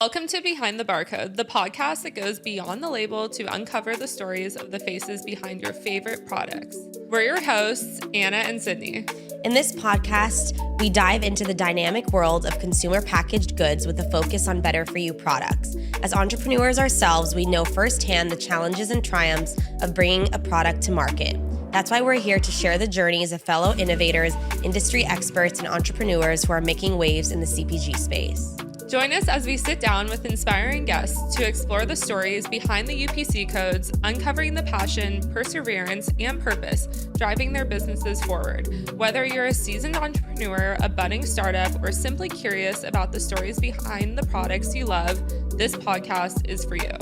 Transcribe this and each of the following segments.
Welcome to Behind the Barcode, the podcast that goes beyond the label to uncover the stories of the faces behind your favorite products. We're your hosts, Anna and Sydney. In this podcast, we dive into the dynamic world of consumer packaged goods with a focus on better-for-you products. As entrepreneurs ourselves, we know firsthand the challenges and triumphs of bringing a product to market. That's why we're here to share the journeys of fellow innovators, industry experts, and entrepreneurs who are making waves in the CPG space. Join us as we sit down with inspiring guests to explore the stories behind the UPC codes, uncovering the passion, perseverance, and purpose driving their businesses forward. Whether you're a seasoned entrepreneur, a budding startup, or simply curious about the stories behind the products you love, this podcast is for you.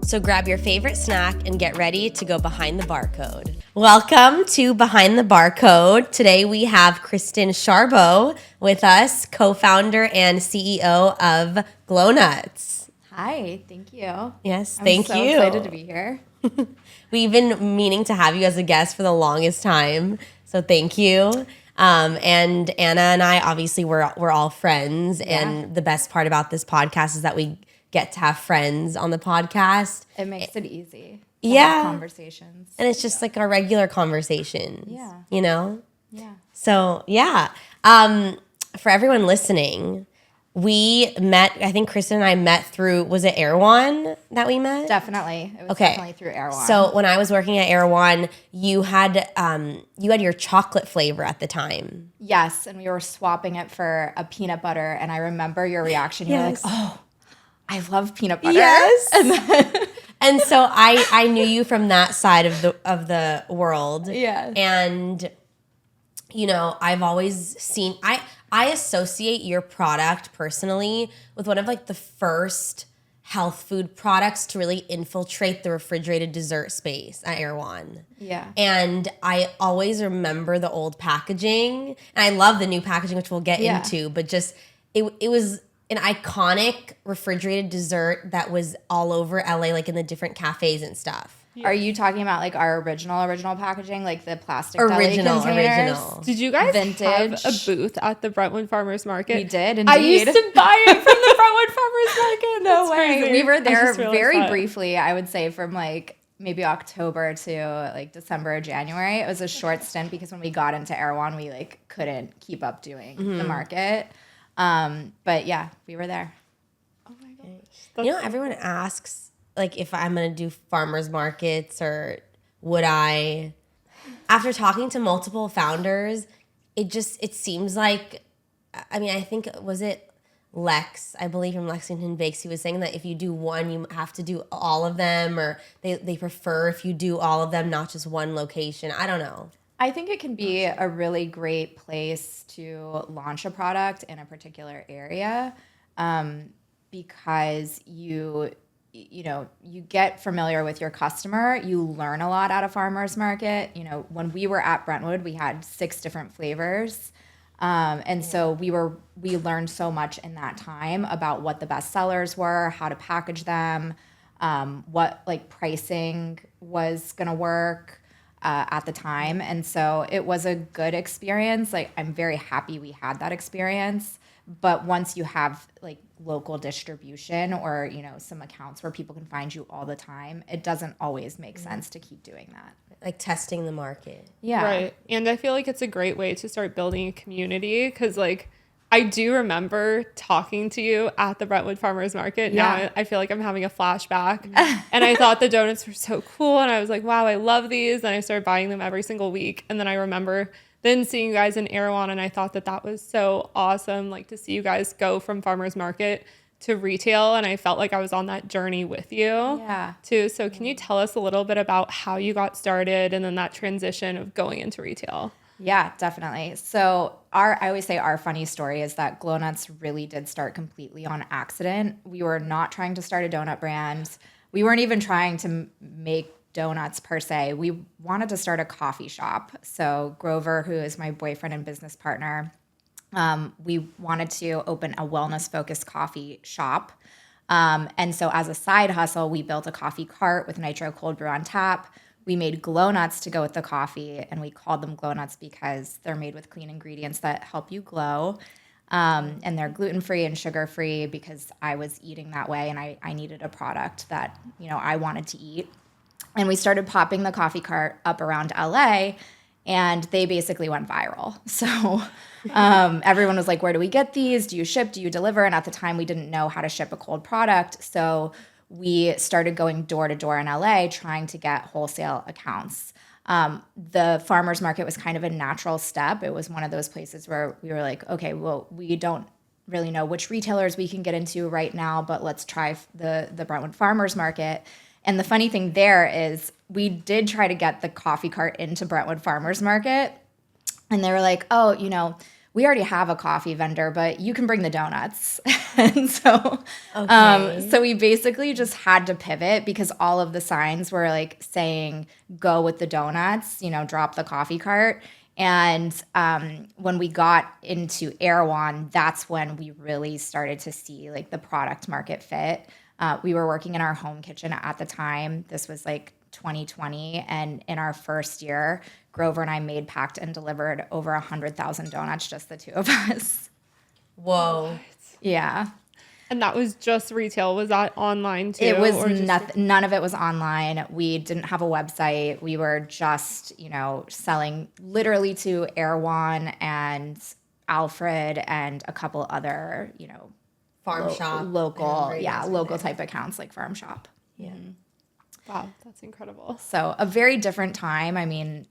So grab your favorite snack and get ready to go behind the barcode. Welcome to Behind the Barcode. Today we have Kristin Charbo with us, co-founder and CEO of Glonuts. Hi, thank you. Yes, thank you. I'm so excited to be here. We've been meaning to have you as a guest for the longest time, so thank you. And Anna and I, obviously, we're all friends, and the best part about this podcast is that we get to have friends on the podcast. It makes it easy. Yeah. Conversations. And it's just like our regular conversations. Yeah. You know? Yeah. So, yeah. For everyone listening, we met, I think Kristen and I met through, was it Erewhon that we met? Definitely. It was definitely through Erewhon. So when I was working at Erewhon, you had your chocolate flavor at the time. Yes, and we were swapping it for a peanut butter, and I remember your reaction. You were like, oh, I love peanut butter. Yes. And so I knew you from that side of the world. Yeah. And you know, I've always seen I associate your product personally with one of like the first health food products to really infiltrate the refrigerated dessert space at Erewhon. Yeah. And I always remember the old packaging. And I love the new packaging, which we'll get into, but just it was an iconic refrigerated dessert that was all over LA, like in the different cafes and stuff. Yeah. Are you talking about like our original packaging, like the plastic original? Did you guys Vintage. have a booth at the Brentwood Farmers Market? We did, indeed. I used to buy it from the Brentwood Farmers Market. No way. Crazy. We were there very briefly, I would say, from like maybe October to like December or January. It was a short stint because when we got into Erewhon, we like couldn't keep up doing the market. But yeah, we were there. Oh my gosh. You know, everyone asks like if I'm going to do farmers markets or would I. After talking to multiple founders, it seems like, I mean, I think, was it Lex, I believe from Lexington Bakes, he was saying that if you do one, you have to do all of them, or they prefer if you do all of them, not just one location. I don't know. I think it can be a really great place to launch a product in a particular area, because you get familiar with your customer. You learn a lot at a farmer's market. You know, when we were at Brentwood, we had 6 different flavors. And so we learned so much in that time about what the best sellers were, how to package them, what like pricing was going to work at the time. And so it was a good experience. Like, I'm very happy we had that experience. But once you have like local distribution or, you know, some accounts where people can find you all the time, it doesn't always make sense to keep doing that. Like testing the market. Yeah. Right. And I feel like it's a great way to start building a community because, like, I do remember talking to you at the Brentwood Farmers Market. Yeah. Now I feel like I'm having a flashback. And I thought the donuts were so cool. And I was like, wow, I love these. And I started buying them every single week. And then I remember then seeing you guys in Erewhon, and I thought that was so awesome, like to see you guys go from farmers market to retail, and I felt like I was on that journey with you too. So can you tell us a little bit about how you got started and then that transition of going into retail? Yeah, definitely. So I always say our funny story is that Glonuts really did start completely on accident. We were not trying to start a donut brand. We weren't even trying to make donuts per se. We wanted to start a coffee shop. So Grover, who is my boyfriend and business partner, we wanted to open a wellness-focused coffee shop. And so as a side hustle, we built a coffee cart with nitro cold brew on tap. We made Glonuts to go with the coffee, and we called them Glonuts because they're made with clean ingredients that help you glow. And they're gluten-free and sugar-free because I was eating that way and I needed a product that, I wanted to eat. And we started popping the coffee cart up around LA, and they basically went viral. So everyone was like, where do we get these? Do you ship? Do you deliver? And at the time, we didn't know how to ship a cold product. So we started going door to door in LA trying to get wholesale accounts. The farmer's market was kind of a natural step. It was one of those places where we were like, okay, well, we don't really know which retailers we can get into right now, but let's try the Brentwood farmer's market. And the funny thing there is we did try to get the coffee cart into Brentwood farmer's market. And they were like, oh, we already have a coffee vendor, but you can bring the donuts. And so, so we basically just had to pivot because all of the signs were like saying, go with the donuts, drop the coffee cart. And when we got into Erewhon, that's when we really started to see like the product market fit. We were working in our home kitchen at the time. This was like 2020. And in our first year, Grover and I made, packed, and delivered over 100,000 donuts, just the two of us. Whoa. What? Yeah. And that was just retail. Was that online too? It was nothing. None of it was online. We didn't have a website. We were just, selling literally to Erewhon and Alfred and a couple other, Farm shop. Local type accounts like Farm Shop. Yeah. Wow, that's incredible. So a very different time. I mean,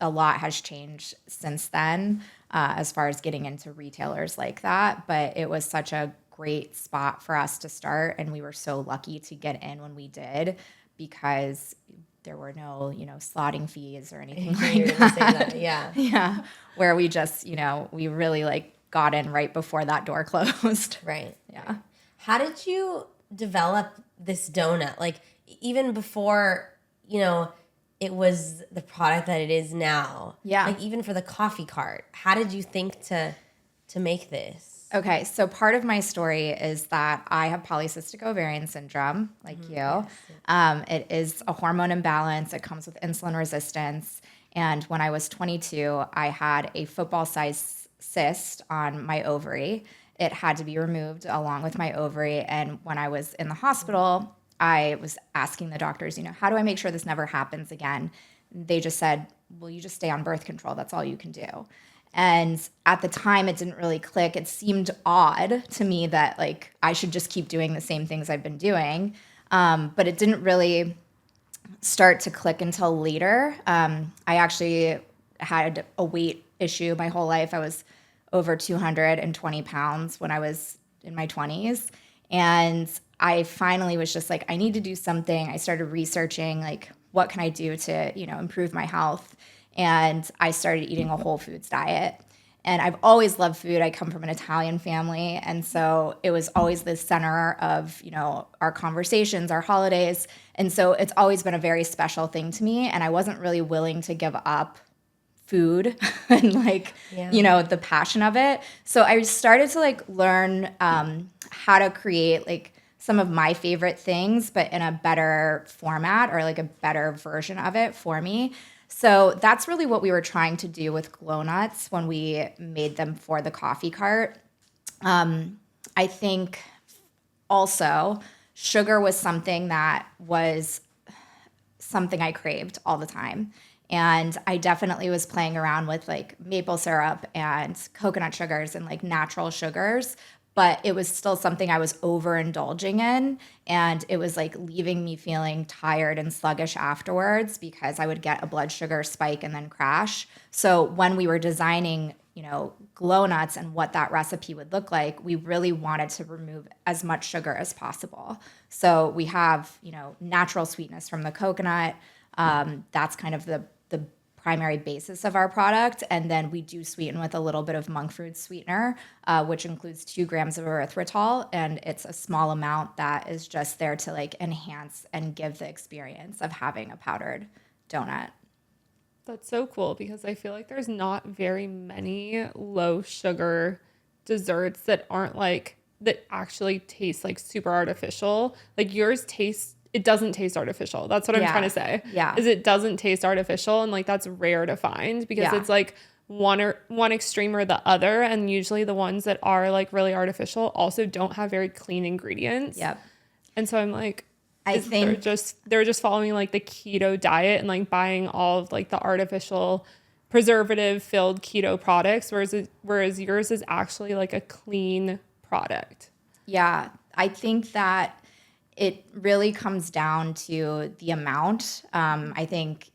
a lot has changed since then as far as getting into retailers like that. But it was such a great spot for us to start. And we were so lucky to get in when we did because there were no, slotting fees or anything like that. Yeah. Yeah. Where we just, we really like got in right before that door closed. Right. Yeah. How did you develop this donut? Like, even before, it was the product that it is now. Yeah. Like, even for the coffee cart, how did you think to make this? Okay, so part of my story is that I have polycystic ovarian syndrome, like you. Yes. It is a hormone imbalance. It comes with insulin resistance. And when I was 22, I had a football-sized cyst on my ovary. It had to be removed along with my ovary. And when I was in the hospital, I was asking the doctors, how do I make sure this never happens again? They just said, well, you just stay on birth control. That's all you can do. And at the time, it didn't really click. It seemed odd to me that like I should just keep doing the same things I've been doing. But it didn't really start to click until later. I actually had a weight issue my whole life. I was over 220 pounds when I was in my 20s. And I finally was just like, I need to do something. I started researching, like, what can I do to, improve my health? And I started eating a whole foods diet. And I've always loved food. I come from an Italian family. And so it was always the center of, our conversations, our holidays. And so it's always been a very special thing to me. And I wasn't really willing to give up food and the passion of it. So I started to learn how to create some of my favorite things, but in a better format or a better version of it for me. So that's really what we were trying to do with Glonuts when we made them for the coffee cart. I think also sugar was something that was something I craved all the time. And I definitely was playing around with maple syrup and coconut sugars and natural sugars, but it was still something I was overindulging in. And it was leaving me feeling tired and sluggish afterwards because I would get a blood sugar spike and then crash. So when we were designing, Glonuts and what that recipe would look like, we really wanted to remove as much sugar as possible. So we have, natural sweetness from the coconut. That's kind of the primary basis of our product. And then we do sweeten with a little bit of monk fruit sweetener, which includes 2 grams of erythritol. And it's a small amount that is just there to enhance and give the experience of having a powdered donut. That's so cool because I feel like there's not very many low sugar desserts that aren't that actually taste super artificial. Yours tastes, it doesn't taste artificial. That's what I'm trying to say. Yeah. Is it doesn't taste artificial, and that's rare to find because it's one extreme or the other. And usually the ones that are like really artificial also don't have very clean ingredients. Yep. And so I'm like, I think they're just following like the keto diet and like buying all of like the artificial preservative filled keto products, whereas yours is actually like a clean product. Yeah, I think that it really comes down to the amount. I think,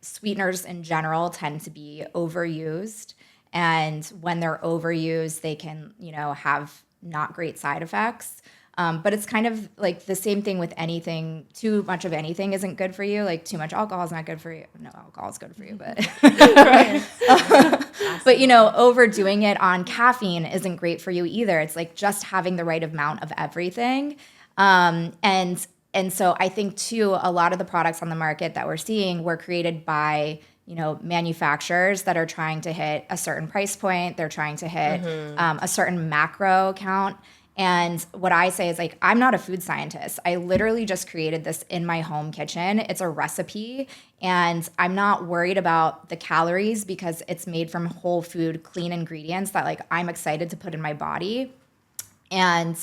sweeteners in general tend to be overused. And when they're overused, they can, have not great side effects. But it's kind of like the same thing with anything. Too much of anything isn't good for you. Like too much alcohol is not good for you. No, alcohol is good for you, but but overdoing it on caffeine isn't great for you either. It's like just having the right amount of everything. And so I think too, a lot of the products on the market that we're seeing were created by manufacturers that are trying to hit a certain price point. They're trying to hit a certain macro count. And what I say is like, I'm not a food scientist. I literally just created this in my home kitchen. It's a recipe and I'm not worried about the calories because it's made from whole food, clean ingredients that like I'm excited to put in my body. And,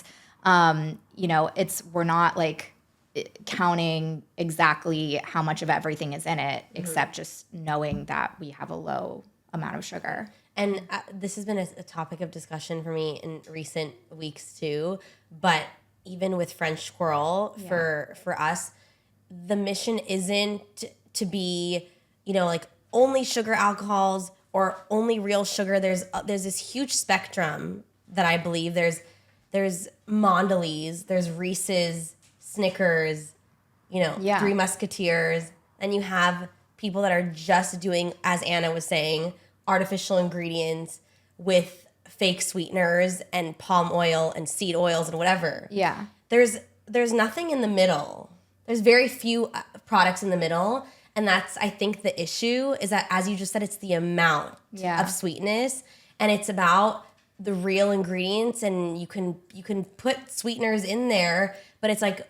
we're not like counting exactly how much of everything is in it, except just knowing that we have a low amount of sugar. And this has been a topic of discussion for me in recent weeks too. But even with French Squirrel, for us, the mission isn't to be, like only sugar alcohols or only real sugar. There's this huge spectrum that I believe there's Mondelez, there's Reese's, Snickers, Three Musketeers, and you have people that are just doing, as Anna was saying, artificial ingredients with fake sweeteners and palm oil and seed oils and whatever. Yeah. There's nothing in the middle. There's very few products in the middle. And that's, I think, the issue is that, as you just said, it's the amount of sweetness. And it's about the real ingredients. And you can put sweeteners in there, but it's like,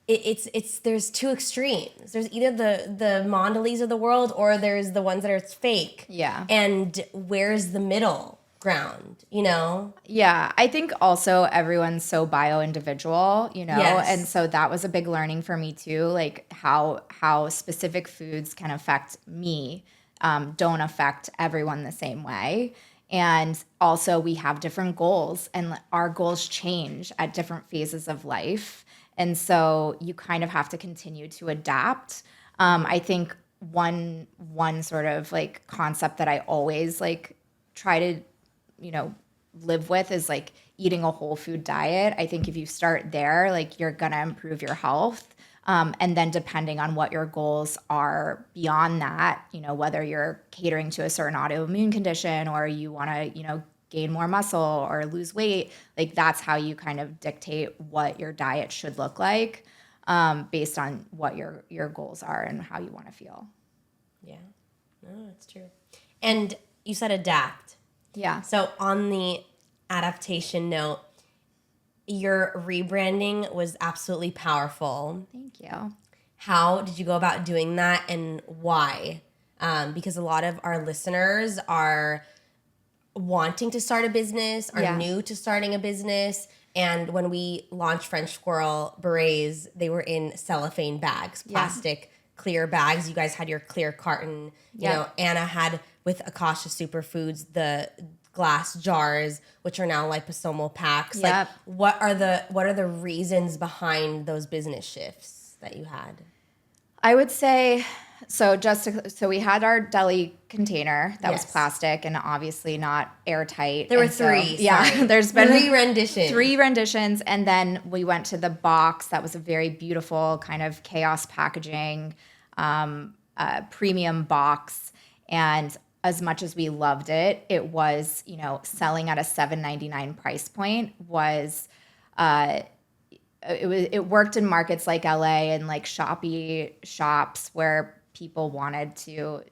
it's there's two extremes. There's either the Mondelez of the world or there's the ones that are fake. Yeah. And where's the middle ground, Yeah. I think also everyone's so bio-individual, Yes. And so that was a big learning for me too, like how specific foods can affect me, don't affect everyone the same way. And also we have different goals and our goals change at different phases of life. And so you kind of have to continue to adapt. I think one sort of like concept that I always like try to, live with is like eating a whole food diet. I think if you start there, like you're gonna improve your health. And then depending on what your goals are beyond that, whether you're catering to a certain autoimmune condition or you want to, gain more muscle or lose weight, like that's how you kind of dictate what your diet should look like, based on what your goals are and how you want to feel. Yeah, no, that's true. And you said adapt. Yeah. So on the adaptation note, your rebranding was absolutely powerful. Thank you. How did you go about doing that and why? Because a lot of our listeners are wanting to start a business, are new to starting a business. And when we launched French Squirrel berets, they were in cellophane bags, plastic clear bags. You guys had your clear carton. You know, Anna had with Akasha Superfoods the glass jars, which are now liposomal packs. Like, what are the reasons behind those business shifts that you had? I would say, so we had our deli container that was plastic and obviously not airtight. There were three. There's been three renditions. And then we went to the box that was a very beautiful kind of chaos packaging, premium box. And as much as we loved it, it was, selling at a $7.99 price point was, it worked in markets like LA and like shoppy shops where people wanted to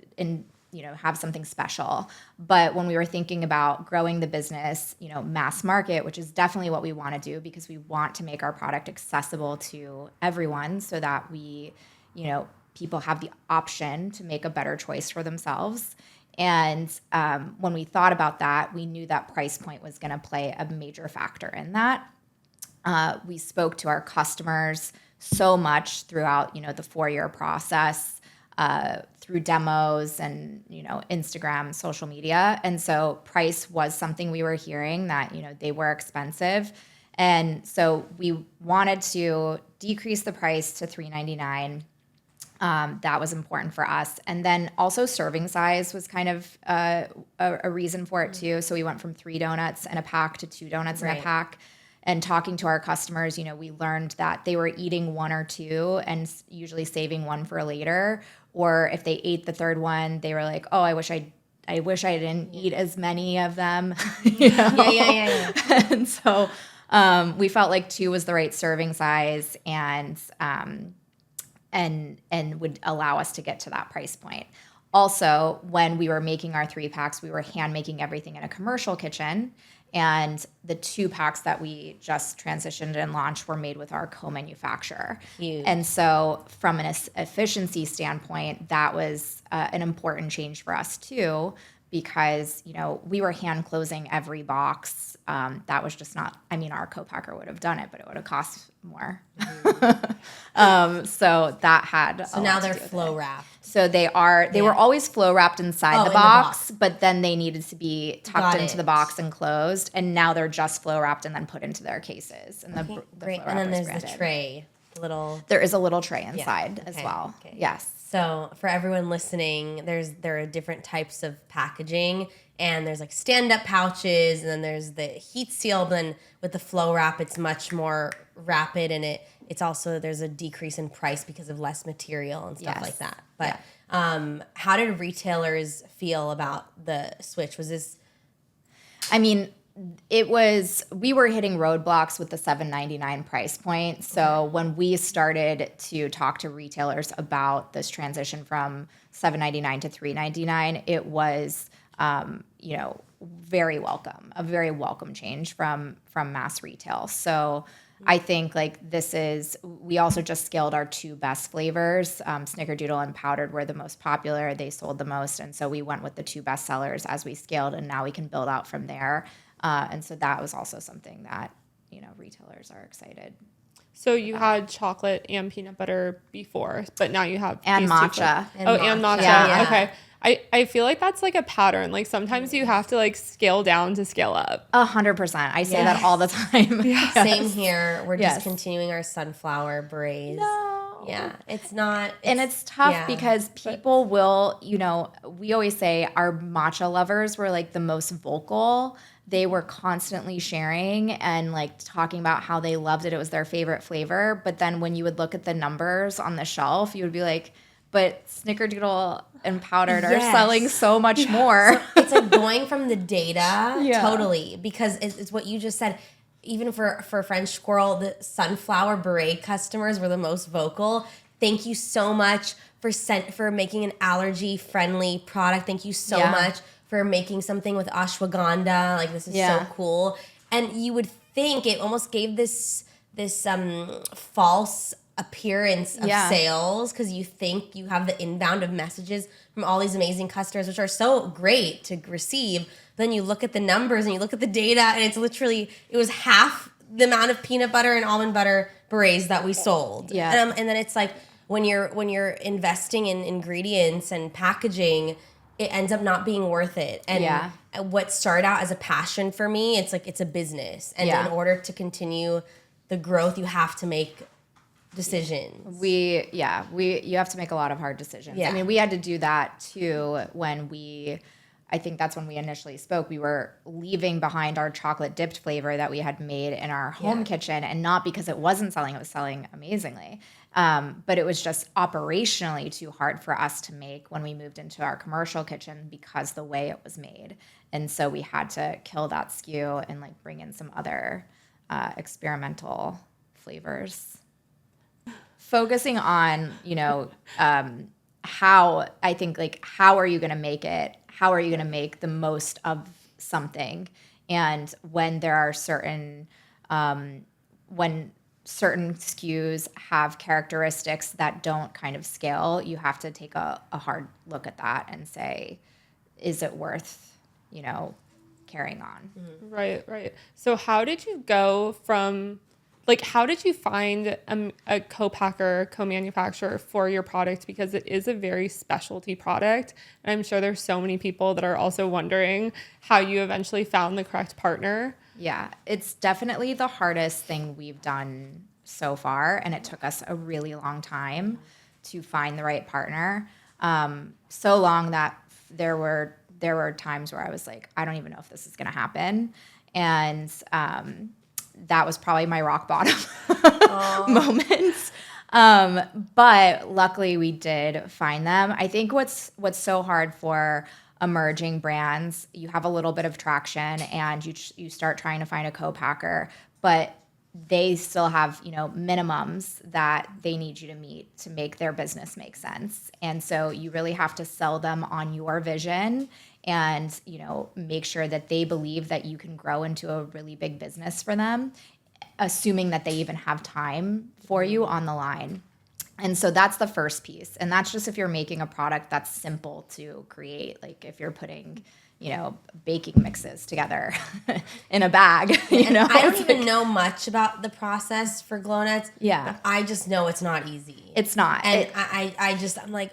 have something special. But when we were thinking about growing the business, mass market, which is definitely what we want to do because we want to make our product accessible to everyone so that we, people have the option to make a better choice for themselves. And when we thought about that, we knew that price point was going to play a major factor in that. We spoke to our customers so much throughout, the 4-year process, through demos and, Instagram, social media. And so price was something we were hearing that, they were expensive. And so we wanted to decrease the price to $3.99. That was important for us. And then also serving size was kind of a reason for it too. So we went from 3 donuts in a pack to 2 donuts in a pack. And talking to our customers, we learned that they were eating 1 or 2 and usually saving 1 for later. Or if they ate the 3rd one, they were like, "Oh, I wish I didn't eat as many of them." Yeah. And so we felt like 2 was the right serving size, and would allow us to get to that price point. Also, when we were making our 3 packs, we were hand making everything in a commercial kitchen. And the 2 packs that we just transitioned and launched were made with our co-manufacturer. Huge. And so from an efficiency standpoint, that was an important change for us too, because, we were hand closing every box. That was just not, our co-packer would have done it, but it would have cost more. So that had So now they're flow wrapped. So they were always flow wrapped inside the box, but then they needed to be tucked into the box and closed. And now they're just flow wrapped and then put into their cases. And the Great. flow And then wrapper's there's the branded. tray, There is a little tray inside as well. Okay. Yes. So for everyone listening, there are different types of packaging, and there's like stand-up pouches, and then there's the heat seal. But then with the flow wrap, it's much more rapid, and it's also there's a decrease in price because of less material and stuff like that. But how did retailers feel about the switch? Was this? We were hitting roadblocks with the $7.99 price point. So when we started to talk to retailers about this transition from $7.99 to $3.99, it was, very welcome, a very welcome change from mass retail. So I think we also just scaled our 2 best flavors. Snickerdoodle and powdered were the most popular. They sold the most. And so we went with the 2 best sellers as we scaled, and now we can build out from there. And so that was also something that, retailers are excited. So you had chocolate and peanut butter before, but now you have And these 2 matcha. And matcha. Yeah. Okay. I feel like that's like a pattern. Like sometimes you have to like scale down to scale up. 100%. I say that all the time. Yes. Same here. We're discontinuing our sunflower berets. No. Yeah, it's not. And it's tough because people will, we always say our matcha lovers were like the most vocal. They were constantly sharing and like talking about how they loved it. It was their favorite flavor. But then when you would look at the numbers on the shelf, you would be like, but Snickerdoodle and powdered are selling so much more. So it's like going from the data, totally, because it's what you just said. Even for French Squirrel, the sunflower beret customers were the most vocal. Thank you so much for making an allergy-friendly product. Thank you so much for making something with ashwagandha. Like, this is so cool. And you would think it almost gave this false appearance of sales, because you think you have the inbound of messages from all these amazing customers, which are so great to receive. Then you look at the numbers and you look at the data, and it's literally, it was half the amount of peanut butter and almond butter berets that we sold. Yeah. And then it's like when you're investing in ingredients and packaging, it ends up not being worth it. And what started out as a passion for me, it's like it's a business. And in order to continue the growth, you have to make decisions. You have to make a lot of hard decisions. Yeah. We had to do that too I think that's when we initially spoke. We were leaving behind our chocolate dipped flavor that we had made in our home kitchen, and not because it wasn't selling, it was selling amazingly. But it was just operationally too hard for us to make when we moved into our commercial kitchen because the way it was made. And so we had to kill that SKU and like bring in some other experimental flavors. Focusing on, how I think like, how are you going to make it? How are you going to make the most of something? And when there are certain, when certain SKUs have characteristics that don't kind of scale, you have to take a hard look at that and say, is it worth, carrying on? Right. So how did you go from, how did you find a co-packer, co-manufacturer for your product? Because it is a very specialty product. And I'm sure there's so many people that are also wondering how you eventually found the correct partner. Yeah, it's definitely the hardest thing we've done so far. And it took us a really long time to find the right partner. So long that there were times where I was like, I don't even know if this is going to happen. And that was probably my rock bottom moment. But luckily we did find them. I think what's so hard for emerging brands, you have a little bit of traction and you start trying to find a co-packer, but they still have, minimums that they need you to meet to make their business make sense. And so you really have to sell them on your vision and, make sure that they believe that you can grow into a really big business for them, assuming that they even have time for you on the line. And so that's the first piece. And that's just if you're making a product that's simple to create, like if you're putting, baking mixes together in a bag. I don't even know much about the process for Glonuts. Yeah. But I just know it's not easy. It's not. And I'm like,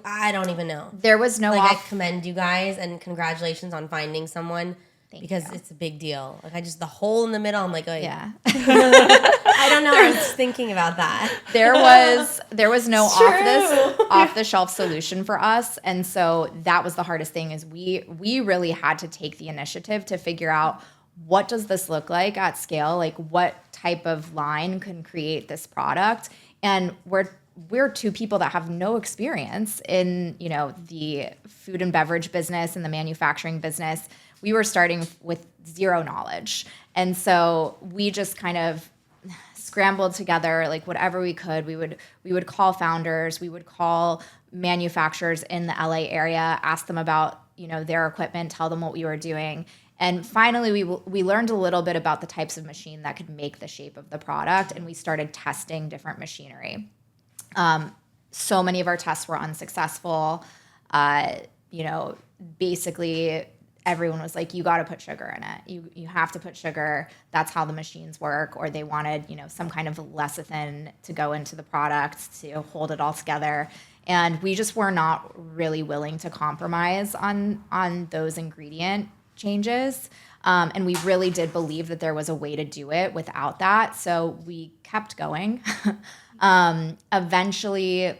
I don't even know. There was no I commend you guys and congratulations on finding someone. Because it's a big deal. The hole in the middle, I'm like, oh yeah. I don't know. I was thinking about that. There was no off the shelf solution for us, and so that was the hardest thing. Is we really had to take the initiative to figure out what does this look like at scale, like what type of line can create this product, and we're two people that have no experience in the food and beverage business and the manufacturing business. We were starting with zero knowledge. And so we just kind of scrambled together, like whatever we could. We would call founders, we would call manufacturers in the LA area, ask them about, their equipment, tell them what we were doing. And finally, we learned a little bit about the types of machine that could make the shape of the product, and we started testing different machinery. So many of our tests were unsuccessful. Basically everyone was like, you got to put sugar in it. You have to put sugar. That's how the machines work. Or they wanted, some kind of lecithin to go into the product to hold it all together. And we just were not really willing to compromise on those ingredient changes. And we really did believe that there was a way to do it without that. So we kept going. Eventually,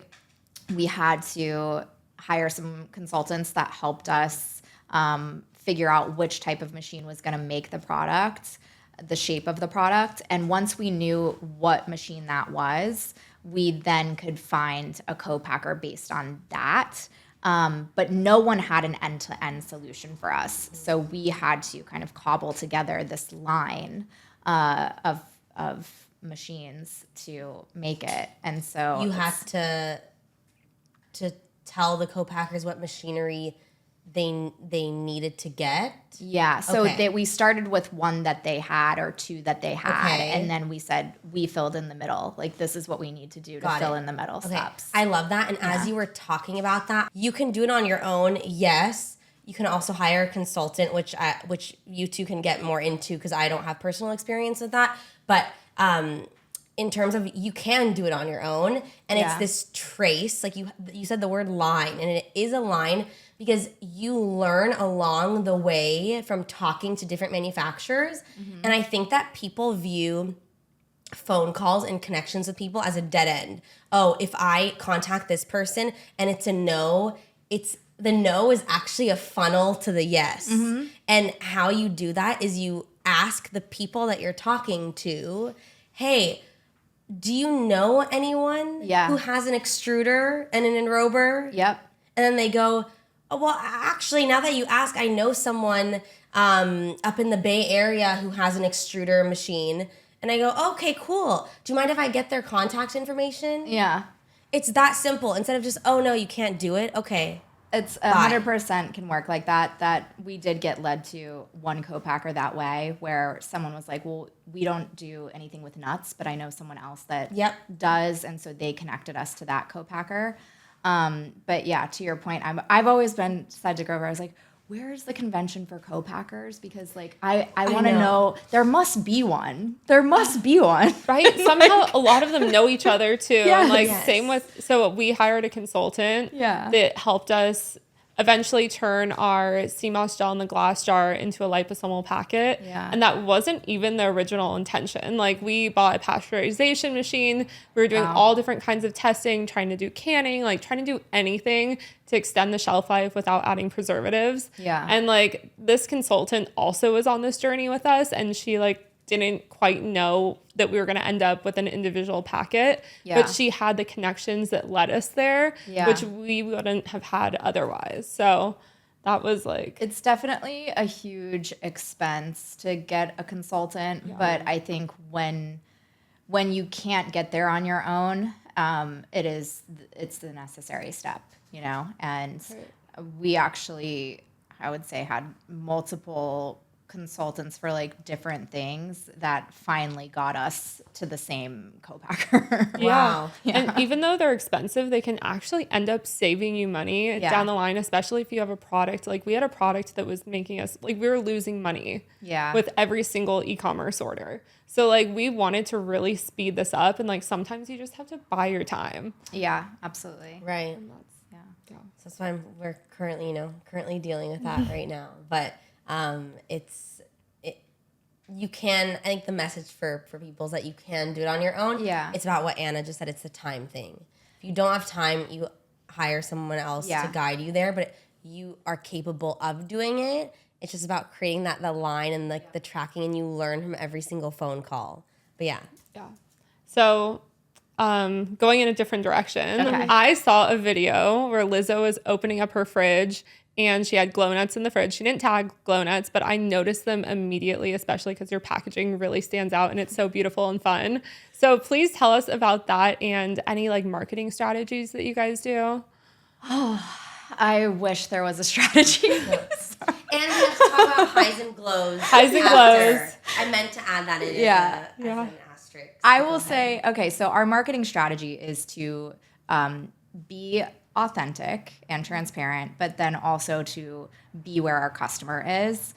we had to hire some consultants that helped us figure out which type of machine was going to make the product, the shape of the product. And once we knew what machine that was, we then could find a co-packer based on that. But no one had an end-to-end solution for us. So we had to kind of cobble together this line of machines to make it. And so you have to tell the co-packers what machinery they needed to get. Yeah, so we started with one that they had or two that they had, and then we said we filled in the middle. Like, this is what we need to do to fill in the middle steps. I love that. And as you were talking about that, you can do it on your own. Yes, you can also hire a consultant, which you two can get more into because I don't have personal experience with that. But in terms of, you can do it on your own, and it's this trace. Like you said the word line, and it is a line because you learn along the way from talking to different manufacturers. Mm-hmm. And I think that people view phone calls and connections with people as a dead end. Oh, if I contact this person and it's a no, the no is actually a funnel to the yes. Mm-hmm. And how you do that is you ask the people that you're talking to, hey, do you know anyone who has an extruder and an enrober? Yep. And then they go, oh, well, actually, now that you ask, I know someone up in the Bay Area who has an extruder machine. And I go, okay, cool. Do you mind if I get their contact information? Yeah. It's that simple. Instead of just, oh, no, you can't do it. Okay, It's 100% can work like that. That we did get led to one co-packer that way, where someone was like, well, we don't do anything with nuts, but I know someone else that does. And so they connected us to that co-packer. But yeah, to your point, I've always been said to Grover, I was like, where's the convention for co-packers? Because like, I want to know, there must be one. There must be one. Right? Somehow a lot of them know each other too. Yes. And like Yes. same with, so we hired a consultant that helped us eventually turn our sea moss gel in the glass jar into a liposomal packet. Yeah. And that wasn't even the original intention. Like we bought a pasteurization machine. We were doing all different kinds of testing, trying to do canning, like trying to do anything to extend the shelf life without adding preservatives. Yeah. And like this consultant also was on this journey with us, and she like didn't quite know that we were going to end up with an individual packet, but she had the connections that led us there, which we wouldn't have had otherwise. So that was like, it's definitely a huge expense to get a consultant, but I think when you can't get there on your own, it's the necessary step, you know. And we actually, I would say, had multiple consultants for like different things that finally got us to the same co-packer. Wow. And even though they're expensive, they can actually end up saving you money down the line, especially if you have a product. Like we had a product that was making us, like we were losing money with every single e-commerce order. So like we wanted to really speed this up, and like sometimes you just have to buy your time. Yeah, absolutely. Right. Yeah. So that's why we're currently dealing with that right now. But you can, I think the message for people is that you can do it on your own. Yeah. It's about what Anna just said. It's the time thing. If you don't have time, you hire someone else to guide you there, but you are capable of doing it. It's just about creating the line and like the tracking, and you learn from every single phone call. But yeah. So going in a different direction, Okay. I saw a video where Lizzo was opening up her fridge and she had Glonuts in the fridge. She didn't tag Glonuts, but I noticed them immediately, especially because your packaging really stands out and it's so beautiful and fun. So please tell us about that and any like marketing strategies that you guys do. I wish there was a strategy. And we have to talk about highs and glows. Highs and glows. I meant to add that in as an asterisk. I will say, okay, so our marketing strategy is to be authentic and transparent, but then also to be where our customer is.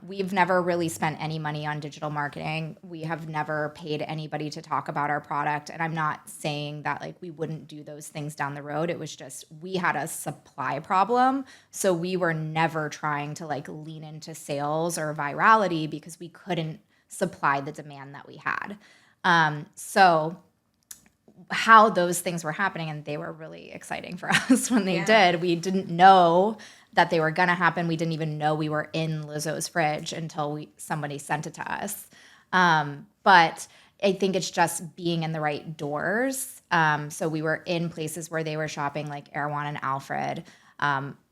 We've never really spent any money on digital marketing. We have never paid anybody to talk about our product. And I'm not saying that like we wouldn't do those things down the road. It was just we had a supply problem. So we were never trying to like lean into sales or virality because we couldn't supply the demand that we had. So how those things were happening, and they were really exciting for us when they did. We didn't know that they were going to happen. We didn't even know we were in Lizzo's fridge until somebody sent it to us. But I think it's just being in the right doors. So we were in places where they were shopping, like Erewhon and Alfred.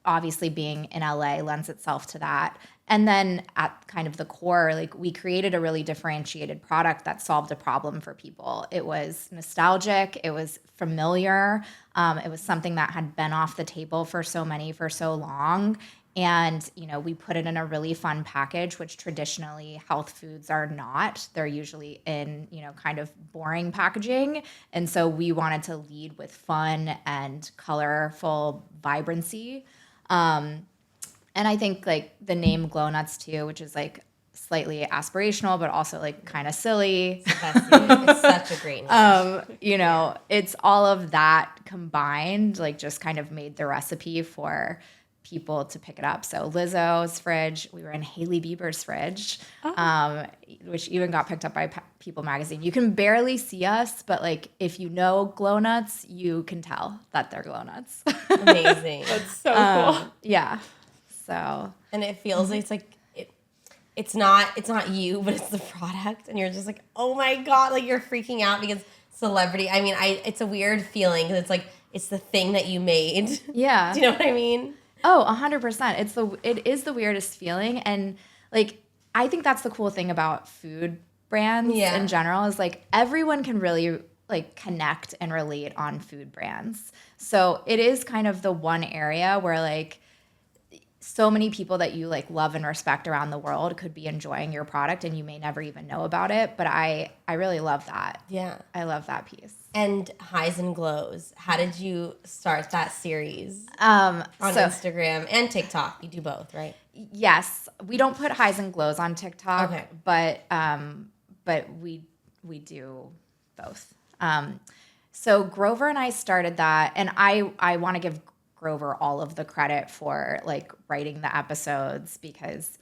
Obviously being in LA lends itself to that. And then at kind of the core, like we created a really differentiated product that solved a problem for people. It was nostalgic. It was familiar. It was something that had been off the table for so long. And, you know, we put it in a really fun package, which traditionally health foods are not. They're usually in, you know, kind of boring packaging. And so we wanted to lead with fun and colorful vibrancy. And I think like the name Glonuts too, which is like slightly aspirational, but also like kind of silly. It's such a great name. You know, it's all of that combined, like just kind of made the recipe for people to pick it up. So Lizzo's fridge, we were in Hailey Bieber's fridge, which even got picked up by People magazine. You can barely see us, but like if you know Glonuts, you can tell that they're Glonuts. Amazing. That's so cool. Yeah. So, and it feels like it's not you, but it's the product, and you're just like, oh my god, like you're freaking out because celebrity. I mean, it's a weird feeling because it's like it's the thing that you made. Yeah. Do you know what I mean? Oh, 100%. It is the weirdest feeling, and like I think that's the cool thing about food brands in general is like everyone can really like connect and relate on food brands. So it is kind of the one area where like so many people that you like love and respect around the world could be enjoying your product and you may never even know about it. But I really love that. Yeah. I love that piece. And Highs and Glows, how did you start that series On Instagram and TikTok? You do both, right? Yes, we don't put highs and glows on TikTok, Okay. but we do both. So Grover and I started that, and I want to give Grover all of the credit for like writing the episodes because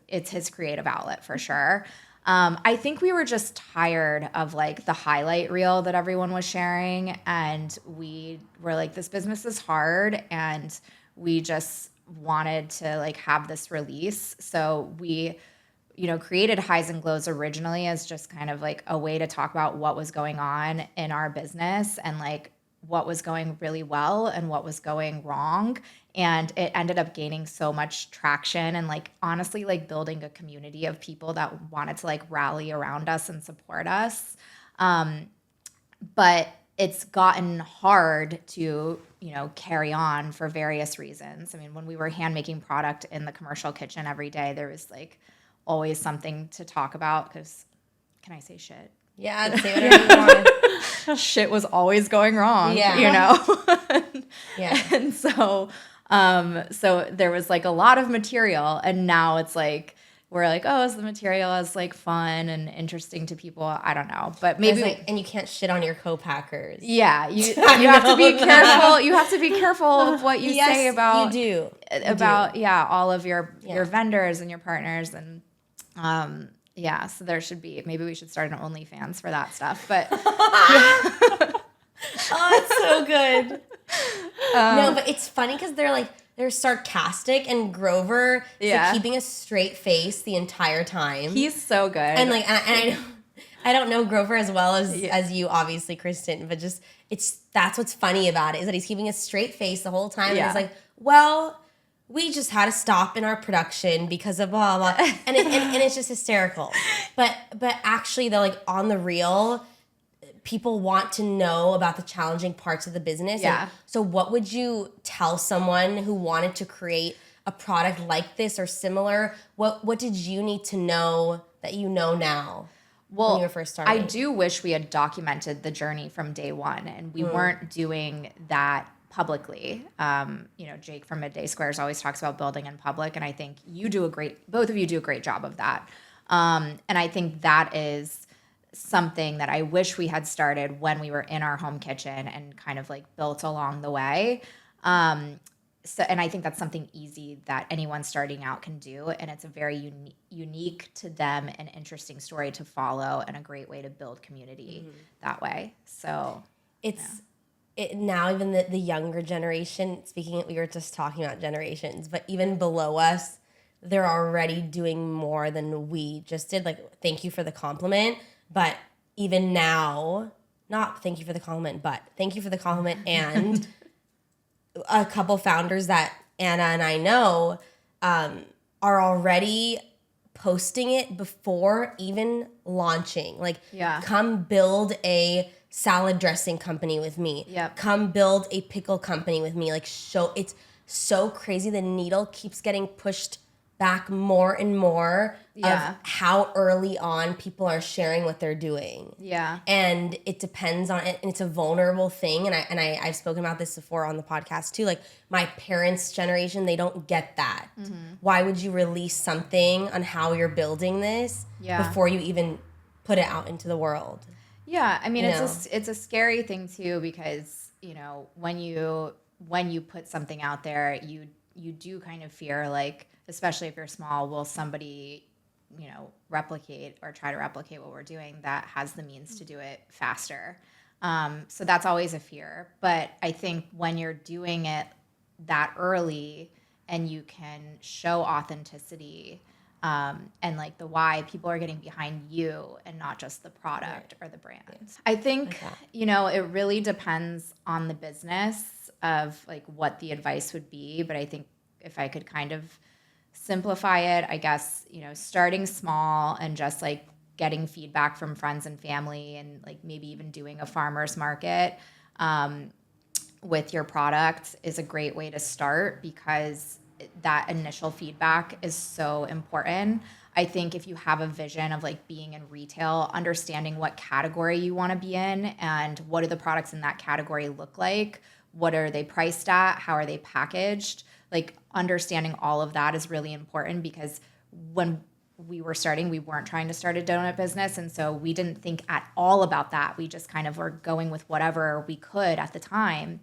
it's his creative outlet for sure. I think we were just tired of like the highlight reel that everyone was sharing, and we were like, this business is hard, and we just wanted to like have this release. So we, created Highs and Glows originally as just kind of like a way to talk about what was going on in our business and like what was going really well and what was going wrong. And it ended up gaining so much traction and like honestly like building a community of people that wanted to like rally around us and support us. But it's gotten hard to, carry on for various reasons. I mean, when we were hand making product in the commercial kitchen every day, there was like always something to talk about because, can I say shit? Yeah, say whatever you want. Shit was always going wrong, Yeah. Yeah. And so there was like a lot of material, and now it's like, we're like, oh, is the material as like fun and interesting to people? I don't know, but maybe. And you can't shit on your co-packers. Yeah, you have to be careful. You have to be careful of what you say about you do. All of your vendors and your partners and so there should be, maybe we should start an OnlyFans for that stuff. But oh, it's so good. No, but it's funny because they're sarcastic, and Grover is like keeping a straight face the entire time. He's so good. And like, and I don't know Grover as well as you, obviously, Kristen, but just that's what's funny about it is that he's keeping a straight face the whole time. And he's like, well, we just had to stop in our production because of blah blah, and it's just hysterical. But actually, though, like on the real, people want to know about the challenging parts of the business. Yeah. And so what would you tell someone who wanted to create a product like this or similar? What did you need to know that you know now? Well, when you were first starting? I do wish we had documented the journey from day one, and we weren't doing that publicly. Jake from Midday Squares always talks about building in public, and I think both of you do a great job of that. And I think that is something that I wish we had started when we were in our home kitchen and kind of like built along the way. And I think that's something easy that anyone starting out can do. And it's a very unique to them and interesting story to follow and a great way to build community that way. So now even the younger generation, we were just talking about generations, but even below us, they're already doing more than we just did. Like, thank you for the compliment. But even now, not thank you for the compliment, but thank you for the compliment. And a couple founders that Anna and I know are already posting it before even launching. Like, come build a salad dressing company with me. Yep. Come build a pickle company with me. Like, it's so crazy. The needle keeps getting pushed back more and more of how early on people are sharing what they're doing. Yeah. And it depends on it, and it's a vulnerable thing. And I've spoken about this before on the podcast too. Like, my parents' generation, they don't get that. Mm-hmm. Why would you release something on how you're building this before you even put it out into the world? Yeah, I mean, it's a scary thing too, because when you put something out there, you do kind of fear, like, especially if you're small, will somebody replicate or try to replicate what we're doing that has the means to do it faster. So that's always a fear. But I think when you're doing it that early and you can show authenticity and like the why, people are getting behind you and not just the product or the brand. I think, it really depends on the business of like what the advice would be. But I think if I could kind of simplify it, I guess, starting small and just like getting feedback from friends and family, and like maybe even doing a farmer's market with your product is a great way to start, because that initial feedback is so important. I think if you have a vision of like being in retail, understanding what category you want to be in and what do the products in that category look like, what are they priced at, how are they packaged, like understanding all of that is really important, because when we were starting, we weren't trying to start a donut business. And so we didn't think at all about that. We just kind of were going with whatever we could at the time.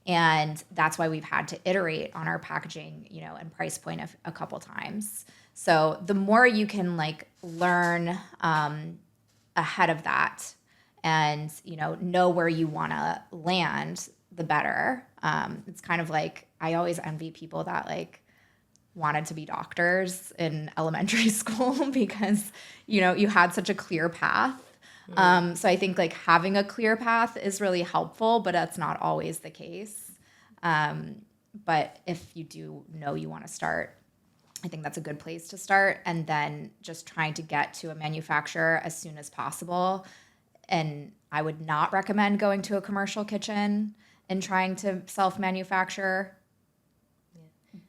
And that's why we've had to iterate on our packaging, you know, and price point a couple times. So the more you can like learn ahead of that and, you know where you want to land, the better. It's kind of like, I always envy people that like wanted to be doctors in elementary school because, you know, you had such a clear path. So I think like having a clear path is really helpful, but that's not always the case. But if you do know you want to start, I think that's a good place to start. And then just trying to get to a manufacturer as soon as possible. And I would not recommend going to a commercial kitchen and trying to self-manufacture.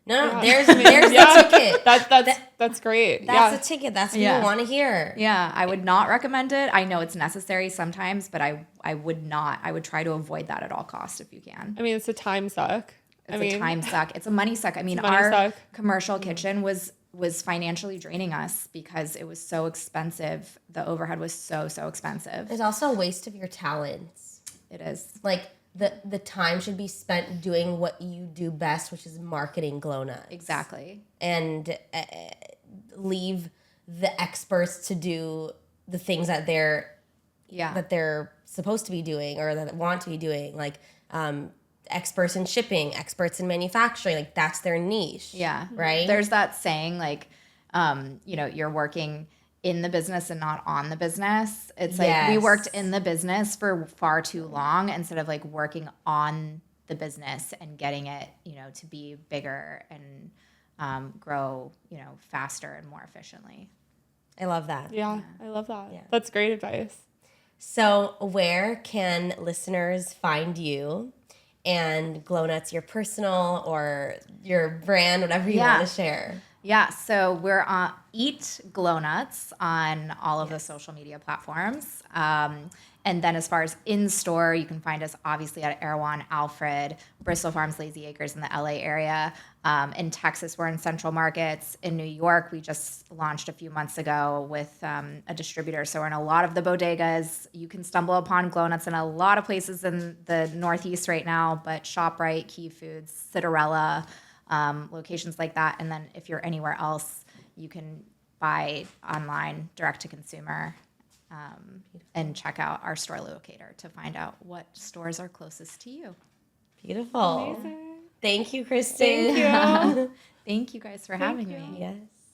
No, there's the ticket. That's great. That's the ticket. That's what you want to hear. Yeah, I would not recommend it. I know it's necessary sometimes, but I would not. I would try to avoid that at all costs if you can. I mean, it's a time suck. It's a time suck. It's a money suck. I mean, our commercial kitchen was financially draining us because it was so expensive. The overhead was so expensive. It's also a waste of your talents. It is. Like, the time should be spent doing what you do best, which is marketing Glonuts. Exactly. And leave the experts to do the things that they're supposed to be doing or that want to be doing. Like experts in shipping, experts in manufacturing. Like that's their niche. Yeah. Right? There's that saying like, you're working in the business and not on the business. It's like we worked in the business for far too long instead of like working on the business and getting it, to be bigger and grow, faster and more efficiently. I love that. Yeah, I love that. Yeah. That's great advice. So where can listeners find you and Glonuts, your personal or your brand, whatever you want to share? Yeah, so we're on Eat Glonuts on all of the social media platforms. And then as far as in-store, you can find us obviously at Erewhon, Alfred, Bristol Farms, Lazy Acres in the LA area. In Texas, we're in Central Markets. In New York, we just launched a few months ago with a distributor. So we're in a lot of the bodegas. You can stumble upon Glonuts in a lot of places in the Northeast right now, but ShopRite, Key Foods, Citarella, locations like that. And then if you're anywhere else, you can buy online, direct to consumer, and check out our store locator to find out what stores are closest to you. Beautiful. Amazing. Thank you, Kristin. Thank you. Thank you guys for having me. Yes.